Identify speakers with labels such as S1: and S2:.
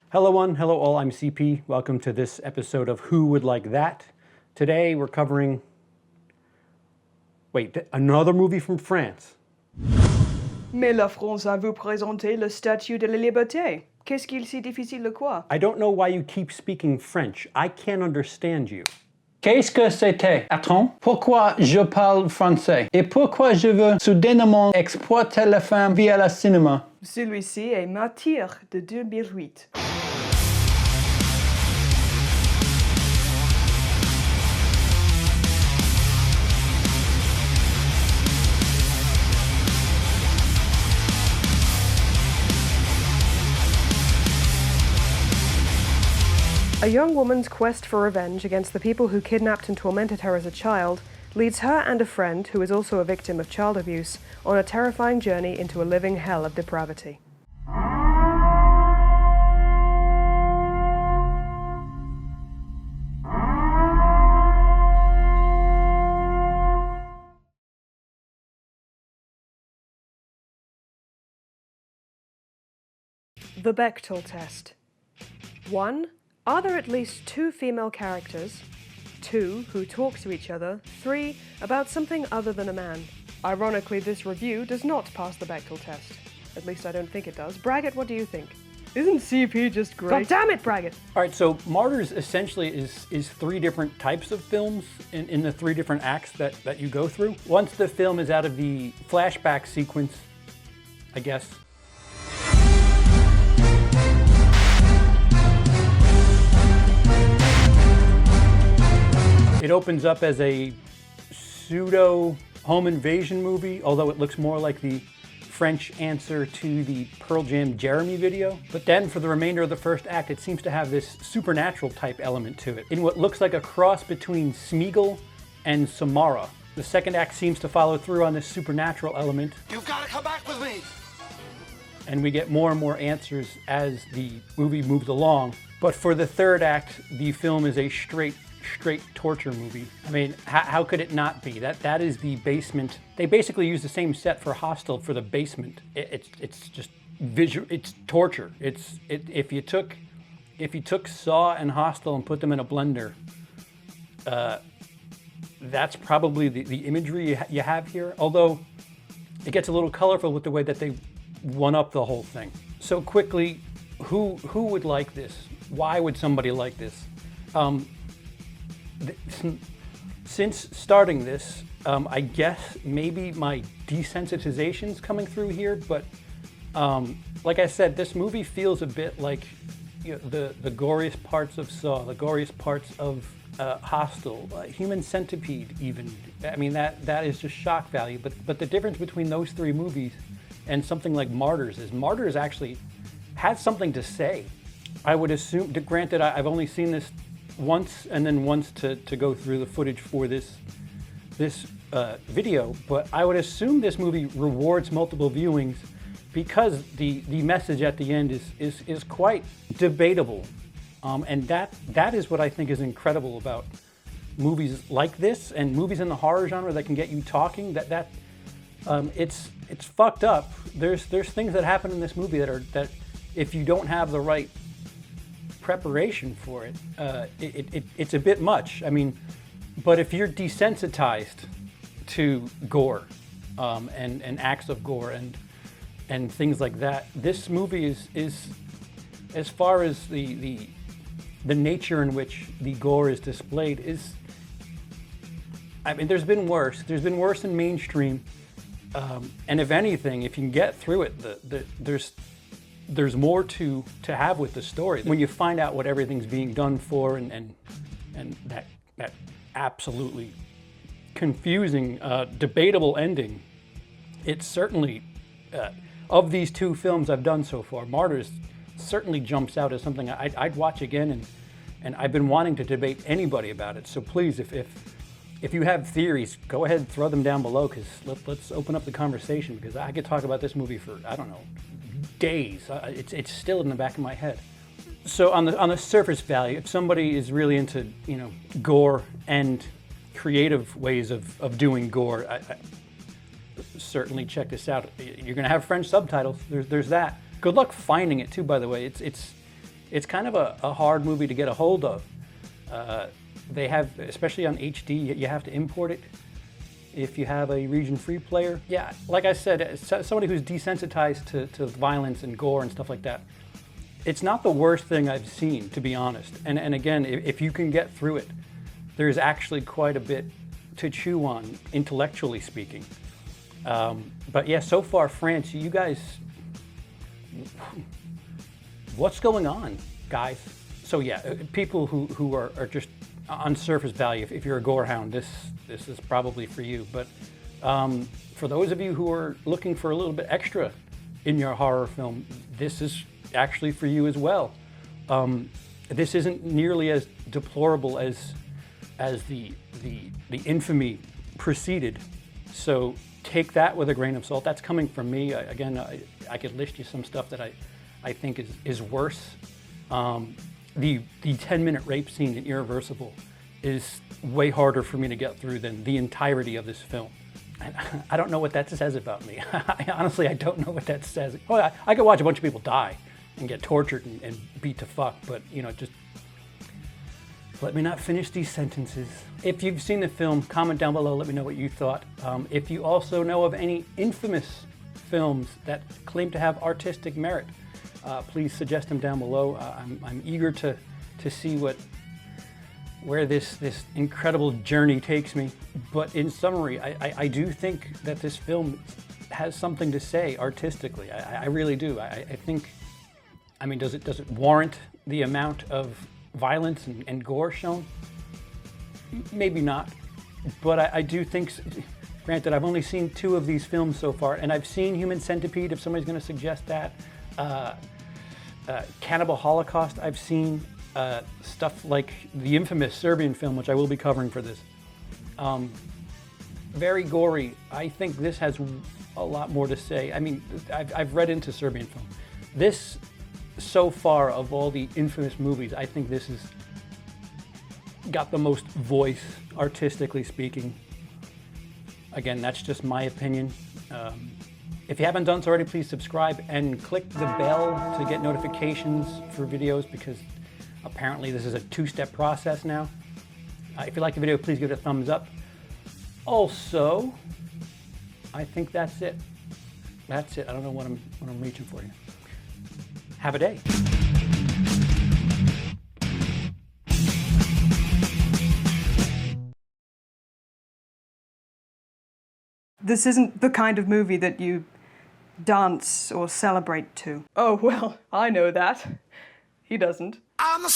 S1: Hello one, hello all, I'm CP. Welcome to this episode of Who Would Like That? Today we're covering, another movie from France.
S2: Mais la France a vous présenté le statut de la liberté. Qu'est-ce qu'il si difficile de quoi?
S1: I don't know why you keep speaking French. I can't understand you.
S3: Qu'est-ce que c'était? Attends, pourquoi je parle français? Et pourquoi je veux soudainement exploiter la femme via le cinéma?
S2: Celui-ci est Martyrs de 2008. A young woman's quest for revenge against the people who kidnapped and tormented her as a child leads her and a friend, who is also a victim of child abuse, on a terrifying journey into a living hell of depravity. The Bechdel Test. 1. Are there at least 2 female characters? 2. Who talk to each other? 3. About something other than a man. Ironically, this review does not pass the Bechdel test. At least I don't think it does. Braggett, what do you think? Isn't CP just great? God damn it, Braggett!
S1: All right, so Martyrs essentially is 3 different types of films in the 3 different acts that you go through. Once the film is out of the flashback sequence, I guess, it opens up as a pseudo home invasion movie, although it looks more like the French answer to the Pearl Jam Jeremy video. But then for the remainder of the first act, it seems to have this supernatural type element to it, in what looks like a cross between Smeagol and Samara. The second act seems to follow through on this supernatural element.
S4: You've got to come back with me!
S1: And we get more and more answers as the movie moves along. But for the third act, the film is a straight torture movie. I mean, how could it not be? That is the basement. They basically use the same set for Hostel for the basement. It's just visual. It's torture. If you took Saw and Hostel and put them in a blender, that's probably the imagery you have here. Although it gets a little colorful with the way that they one up the whole thing. So quickly, who would like this? Why would somebody like this? Since starting this, I guess maybe my desensitization's coming through here, but like I said, this movie feels a bit like the goriest parts of Saw, the goriest parts of Hostel, Human Centipede even. I mean, that is just shock value, but the difference between those 3 movies and something like Martyrs is Martyrs actually has something to say. I would assume, granted, I've only seen this once and then once to go through the footage for this video, but I would assume this movie rewards multiple viewings because the message at the end is quite debatable, and that is what I think is incredible about movies like this and movies in the horror genre that can get you talking. It's fucked up. There's things that happen in this movie that if you don't have the right preparation for it, it's a bit much. I mean, but if you're desensitized to gore and acts of gore and things like that, this movie is as far as the nature in which the gore is displayed is. I mean, there's been worse. There's been worse in mainstream, and if anything, if you can get through it, there's more to have with the story. When you find out what everything's being done for and that absolutely confusing, debatable ending, it's certainly, of these 2 films I've done so far, Martyrs certainly jumps out as something I'd watch again, and I've been wanting to debate anybody about it. So please, if you have theories, go ahead and throw them down below, because let's open up the conversation, because I could talk about this movie for, I don't know, days. It's still in the back of my head. So on the surface value, if somebody is really into gore and creative ways of doing gore, I certainly check this out. You're going to have French subtitles. There's that. Good luck finding it too, by the way. It's kind of a hard movie to get a hold of. They have, especially on HD, you have to import it if you have a region-free player. Yeah, like I said, as somebody who's desensitized to violence and gore and stuff like that, it's not the worst thing I've seen, to be honest. And again, if you can get through it, there's actually quite a bit to chew on, intellectually speaking. But yeah, so far, France, you guys, what's going on, guys? So yeah, people who are just on surface value, if you're a gorehound, this is probably for you. But for those of you who are looking for a little bit extra in your horror film, this is actually for you as well. This isn't nearly as deplorable as the infamy preceded. So take that with a grain of salt. That's coming from me. Again, I could list you some stuff that I think is worse. The 10-minute rape scene in Irreversible is way harder for me to get through than the entirety of this film. And I don't know what that says about me. Honestly, I don't know what that says. Well, I could watch a bunch of people die and get tortured and beat to fuck, but you know, just let me not finish these sentences. If you've seen the film, comment down below, let me know what you thought. If you also know of any infamous films that claim to have artistic merit, please suggest them down below. I'm eager to see where this incredible journey takes me. But in summary, I do think that this film has something to say artistically. I really do. I think, I mean, does it warrant the amount of violence and gore shown? Maybe not. But I do think, granted, I've only seen 2 of these films so far, and I've seen Human Centipede, if somebody's going to suggest that. Cannibal Holocaust, I've seen. Stuff like the infamous Serbian film, which I will be covering for this. Very gory. I think this has a lot more to say. I mean, I've read into Serbian film. This, so far, of all the infamous movies, I think this has got the most voice, artistically speaking. Again, that's just my opinion. If you haven't done so already, please subscribe and click the bell to get notifications for videos, because apparently this is a 2-step process now. If you like the video, please give it a thumbs up. Also, I think that's it. That's it. I don't know what I'm reaching for here. Have a day.
S2: This isn't the kind of movie that you dance or celebrate to. Oh, well, I know that. He doesn't.
S4: I'm a